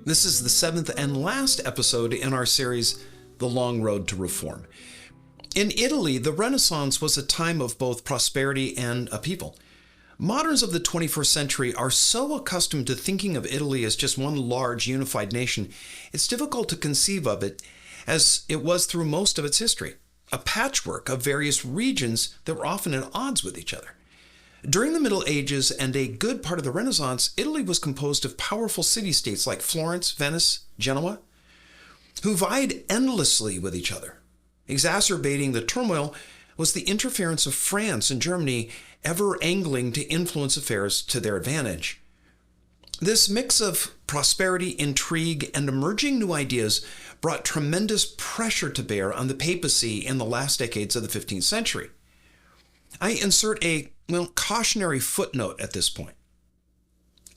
This is the seventh and last episode in our series, The Long Road to Reform. In Italy, the Renaissance was a time of both prosperity and upheaval. Moderns of the 21st century are so accustomed to thinking of Italy as just one large unified nation, it's difficult to conceive of it as it was through most of its history, a patchwork of various regions that were often at odds with each other. During the Middle Ages and a good part of the Renaissance, Italy was composed of powerful city-states like Florence, Venice, Genoa, who vied endlessly with each other. Exacerbating the turmoil was the interference of France and Germany, ever angling to influence affairs to their advantage. This mix of prosperity, intrigue, and emerging new ideas brought tremendous pressure to bear on the papacy in the last decades of the 15th century. I insert a cautionary footnote at this point.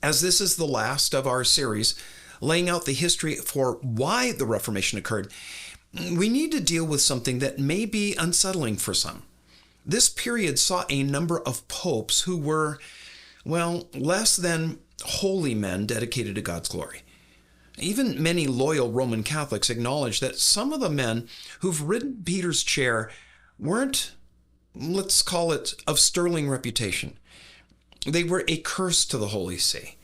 As this is the last of our series laying out the history for why the Reformation occurred, we need to deal with something that may be unsettling for some. This period saw a number of popes who were, less than holy men dedicated to God's glory. Even many loyal Roman Catholics acknowledge that some of the men who've ridden Peter's chair weren't, let's call it, of sterling reputation. They were a curse to the Holy See.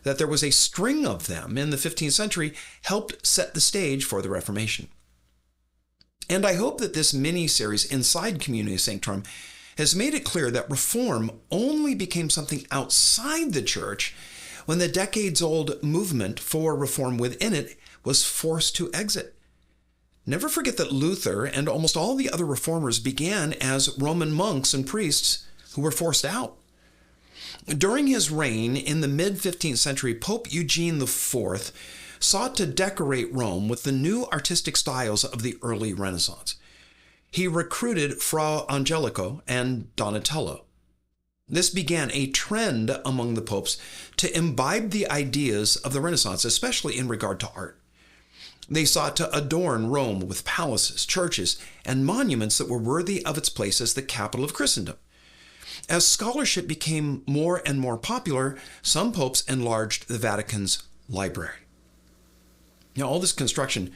That there was a string of them in the 15th century helped set the stage for the Reformation. And I hope that this mini-series inside Community Sanctorum has made it clear that reform only became something outside the church when the decades-old movement for reform within it was forced to exit. Never forget that Luther and almost all the other reformers began as Roman monks and priests who were forced out. During his reign in the mid-15th century, Pope Eugene IV sought to decorate Rome with the new artistic styles of the early Renaissance. He recruited Fra Angelico and Donatello. This began a trend among the popes to imbibe the ideas of the Renaissance, especially in regard to art. They sought to adorn Rome with palaces, churches, and monuments that were worthy of its place as the capital of Christendom. As scholarship became more and more popular, some popes enlarged the Vatican's library. Now, all this construction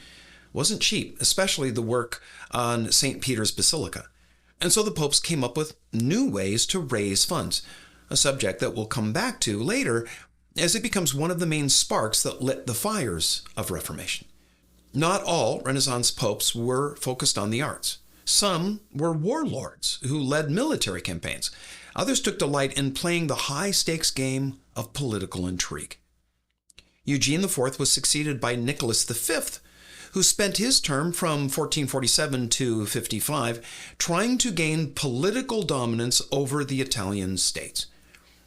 wasn't cheap, especially the work on St. Peter's Basilica. And so the popes came up with new ways to raise funds, a subject that we'll come back to later as it becomes one of the main sparks that lit the fires of Reformation. Not all Renaissance popes were focused on the arts. Some were warlords who led military campaigns. Others took delight in playing the high-stakes game of political intrigue. Eugene IV was succeeded by Nicholas V, who spent his term from 1447 to 55 trying to gain political dominance over the Italian states.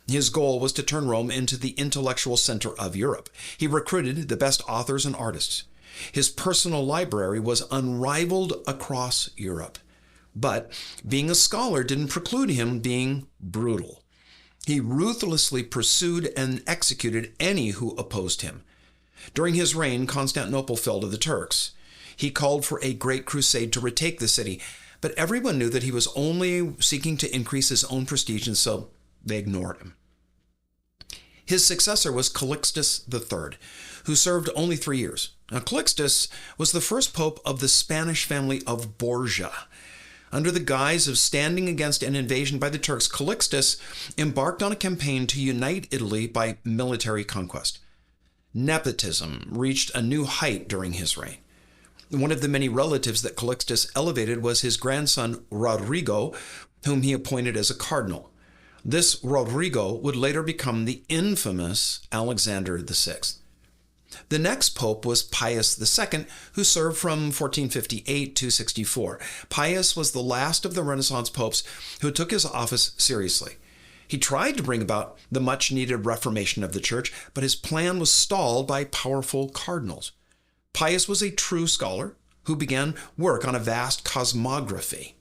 His goal was to turn Rome into the intellectual center of Europe. He recruited the best authors and artists. His personal library was unrivaled across Europe. But being a scholar didn't preclude him being brutal. He ruthlessly pursued and executed any who opposed him. During his reign, Constantinople fell to the Turks. He called for a great crusade to retake the city, but everyone knew that he was only seeking to increase his own prestige, and so they ignored him. His successor was Calixtus III, who served only 3 years. Now, Calixtus was the first pope of the Spanish family of Borgia. Under the guise of standing against an invasion by the Turks, Calixtus embarked on a campaign to unite Italy by military conquest. Nepotism reached a new height during his reign. One of the many relatives that Calixtus elevated was his grandson Rodrigo, whom he appointed as a cardinal. This Rodrigo would later become the infamous Alexander VI. The next pope was Pius II, who served from 1458 to 64. Pius was the last of the Renaissance popes who took his office seriously. He tried to bring about the much-needed reformation of the church, but his plan was stalled by powerful cardinals. Pius was a true scholar who began work on a vast cosmography.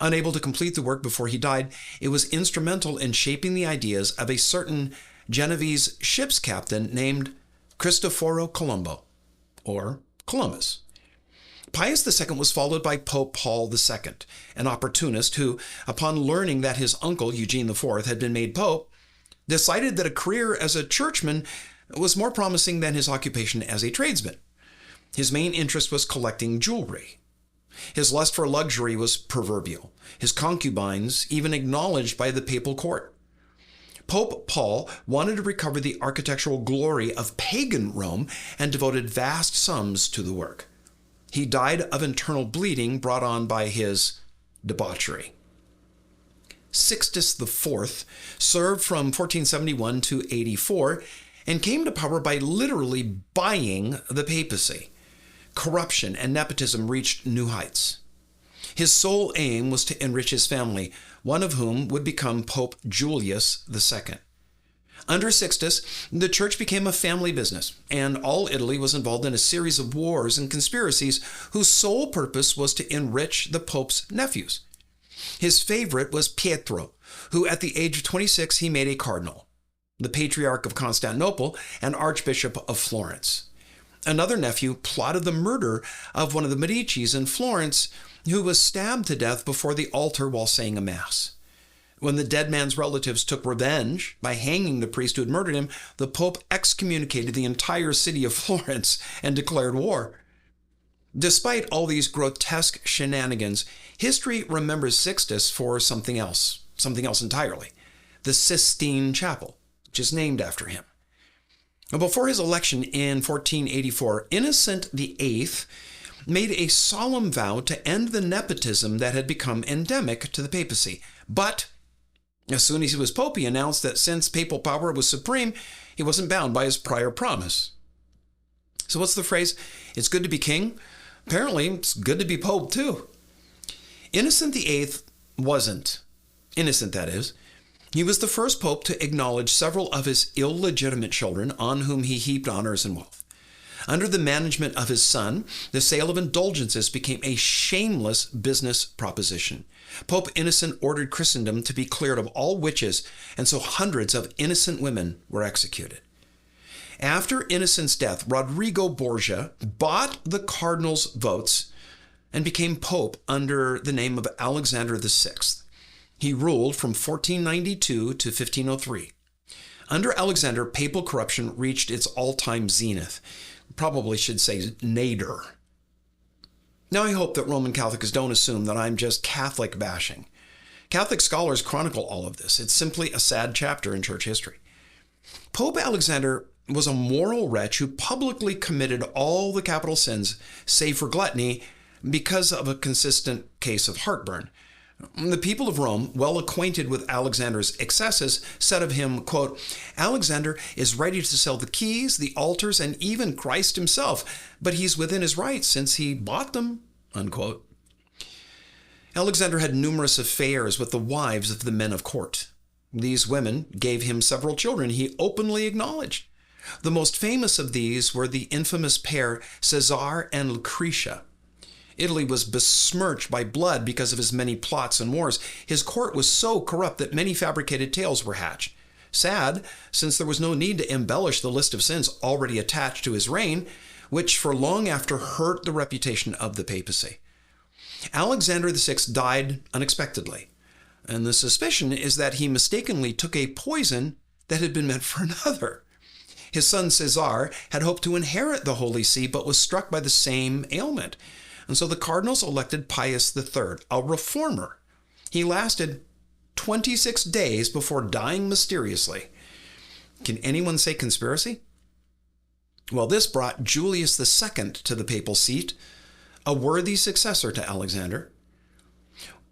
Unable to complete the work before he died, it was instrumental in shaping the ideas of a certain Genovese ship's captain named Cristoforo Colombo, or Columbus. Pius II was followed by Pope Paul II, an opportunist who, upon learning that his uncle, Eugene IV, had been made pope, decided that a career as a churchman was more promising than his occupation as a tradesman. His main interest was collecting jewelry. His lust for luxury was proverbial, his concubines even acknowledged by the papal court. Pope Paul wanted to recover the architectural glory of pagan Rome and devoted vast sums to the work. He died of internal bleeding brought on by his debauchery. Sixtus IV served from 1471 to 84 and came to power by literally buying the papacy. Corruption and nepotism reached new heights. His sole aim was to enrich his family, one of whom would become Pope Julius II. Under Sixtus, the church became a family business, and all Italy was involved in a series of wars and conspiracies whose sole purpose was to enrich the Pope's nephews. His favorite was Pietro, who at the age of 26 he made a cardinal, the Patriarch of Constantinople and Archbishop of Florence. Another nephew plotted the murder of one of the Medicis in Florence, who was stabbed to death before the altar while saying a mass. When the dead man's relatives took revenge by hanging the priest who had murdered him, the Pope excommunicated the entire city of Florence and declared war. Despite all these grotesque shenanigans, history remembers Sixtus for something else entirely, the Sistine Chapel, which is named after him. Before his election in 1484, Innocent VIII made a solemn vow to end the nepotism that had become endemic to the papacy. But as soon as he was pope, he announced that since papal power was supreme, he wasn't bound by his prior promise. So what's the phrase? It's good to be king? Apparently, it's good to be pope too. Innocent VIII wasn't. Innocent, that is. He was the first pope to acknowledge several of his illegitimate children on whom he heaped honors and wealth. Under the management of his son, the sale of indulgences became a shameless business proposition. Pope Innocent ordered Christendom to be cleared of all witches, and so hundreds of innocent women were executed. After Innocent's death, Rodrigo Borgia bought the cardinals' votes and became pope under the name of Alexander VI. He ruled from 1492 to 1503. Under Alexander, papal corruption reached its all-time zenith. Probably should say nadir. Now I hope that Roman Catholics don't assume that I'm just Catholic bashing. Catholic scholars chronicle all of this. It's simply a sad chapter in church history. Pope Alexander was a moral wretch who publicly committed all the capital sins, save for gluttony, because of a consistent case of heartburn. The people of Rome, well acquainted with Alexander's excesses, said of him, quote, "Alexander is ready to sell the keys, the altars, and even Christ himself, but he's within his rights since he bought them," unquote. Alexander had numerous affairs with the wives of the men of court. These women gave him several children he openly acknowledged. The most famous of these were the infamous pair Caesar and Lucretia. Italy was besmirched by blood because of his many plots and wars. His court was so corrupt that many fabricated tales were hatched. Sad, since there was no need to embellish the list of sins already attached to his reign, which for long after hurt the reputation of the papacy. Alexander VI died unexpectedly, and the suspicion is that he mistakenly took a poison that had been meant for another. His son Caesar had hoped to inherit the Holy See, but was struck by the same ailment. And so the cardinals elected Pius III, a reformer. He lasted 26 days before dying mysteriously. Can anyone say conspiracy? Well, this brought Julius II to the papal seat, a worthy successor to Alexander.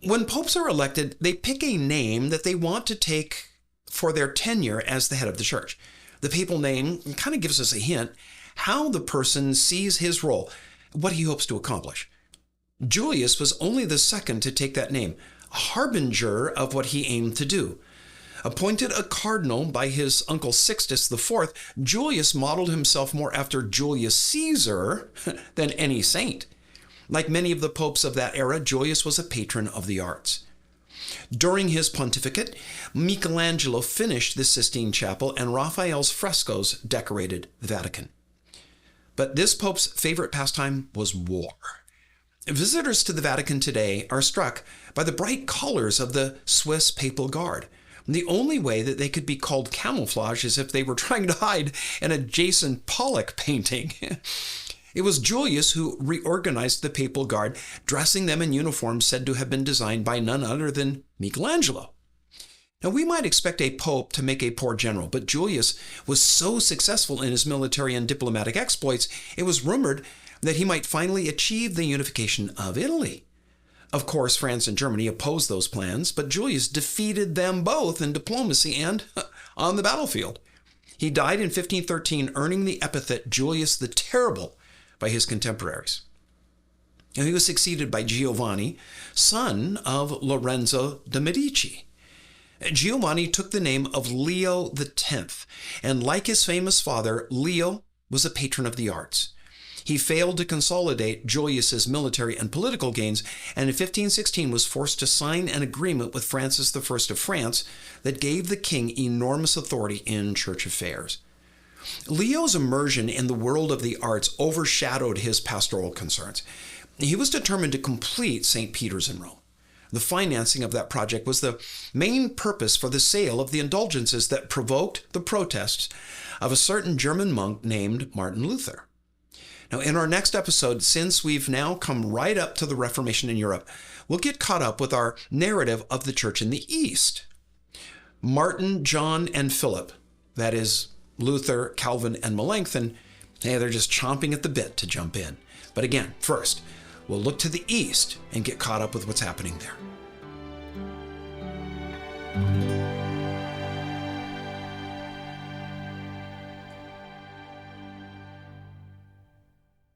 When popes are elected, they pick a name that they want to take for their tenure as the head of the church. The papal name kind of gives us a hint how the person sees his role, what he hopes to accomplish. Julius was only the second to take that name, a harbinger of what he aimed to do. Appointed a cardinal by his uncle Sixtus IV, Julius modeled himself more after Julius Caesar than any saint. Like many of the popes of that era, Julius was a patron of the arts. During his pontificate, Michelangelo finished the Sistine Chapel and Raphael's frescoes decorated the Vatican. But this pope's favorite pastime was war. Visitors to the Vatican today are struck by the bright colors of the Swiss Papal Guard. The only way that they could be called camouflage is if they were trying to hide in a Jason Pollock painting. It was Julius who reorganized the papal guard, dressing them in uniforms said to have been designed by none other than Michelangelo. Now, we might expect a pope to make a poor general, but Julius was so successful in his military and diplomatic exploits, it was rumored that he might finally achieve the unification of Italy. Of course, France and Germany opposed those plans, but Julius defeated them both in diplomacy and on the battlefield. He died in 1513, earning the epithet Julius the Terrible by his contemporaries. Now, he was succeeded by Giovanni, son of Lorenzo de' Medici. Giovanni took the name of Leo X, and like his famous father, Leo was a patron of the arts. He failed to consolidate Julius's military and political gains, and in 1516 was forced to sign an agreement with Francis I of France that gave the king enormous authority in church affairs. Leo's immersion in the world of the arts overshadowed his pastoral concerns. He was determined to complete St. Peter's in Rome. The financing of that project was the main purpose for the sale of the indulgences that provoked the protests of a certain German monk named Martin Luther. Now, in our next episode, since we've now come right up to the Reformation in Europe, we'll get caught up with our narrative of the church in the East. Martin, John, and Philip, that is, Luther, Calvin, and Melanchthon, they're just chomping at the bit to jump in. But again, first, we'll look to the East and get caught up with what's happening there.